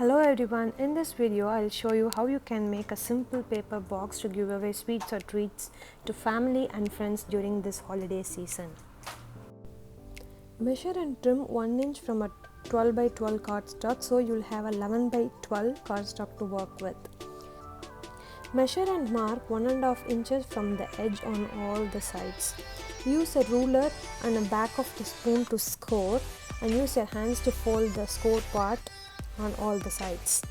Hello everyone, in this video I'll show you how you can make a simple paper box to give away sweets or treats to family and friends during this holiday season. Measure and trim 1 inch from a 12 by 12 cardstock so you'll have a 11 by 12 cardstock to work with. Measure and mark 1.5 inches from the edge on all the sides. Use a ruler and a back of the spoon to score and use your hands to fold the score part on all the sides.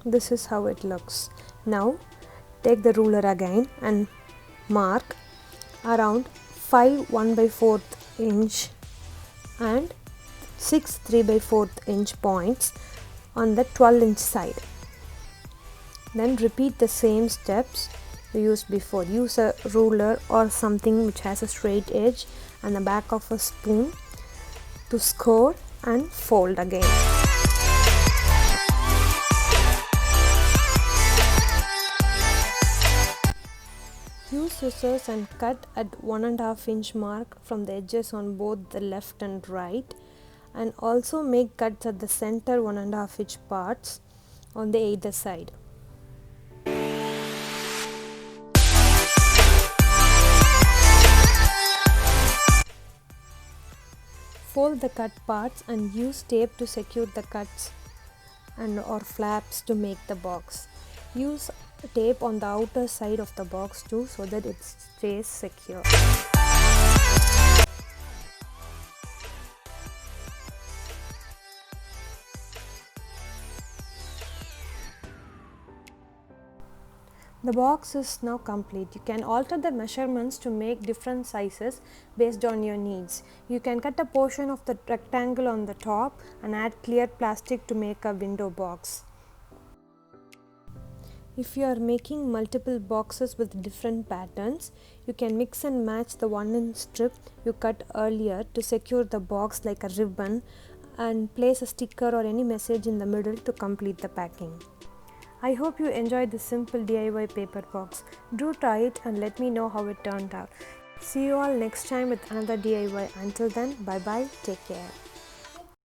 This is how it looks. Now take the ruler again and mark around 5 1 by 4th inch and 6 3 by 4th inch points on the 12 inch side. Then repeat the same steps you used before. Use a ruler or something which has a straight edge and the back of a spoon to score and fold again. Use scissors and cut at 1.5 inch mark from the edges on both the left and right, and also make cuts at the center 1.5 inch parts on the either side. Fold the cut parts and use tape to secure the cuts and or flaps to make the box. Use tape on the outer side of the box too so that it stays secure. The box is now complete. You can alter the measurements to make different sizes based on your needs. You can cut a portion of the rectangle on the top and add clear plastic to make a window box. If you are making multiple boxes with different patterns, you can mix and match the 1 inch strip you cut earlier to secure the box like a ribbon and place a sticker or any message in the middle to complete the packing. I hope you enjoyed this simple DIY paper box. Do try it and let me know how it turned out. See you all next time with another DIY. Until then, bye bye, take care.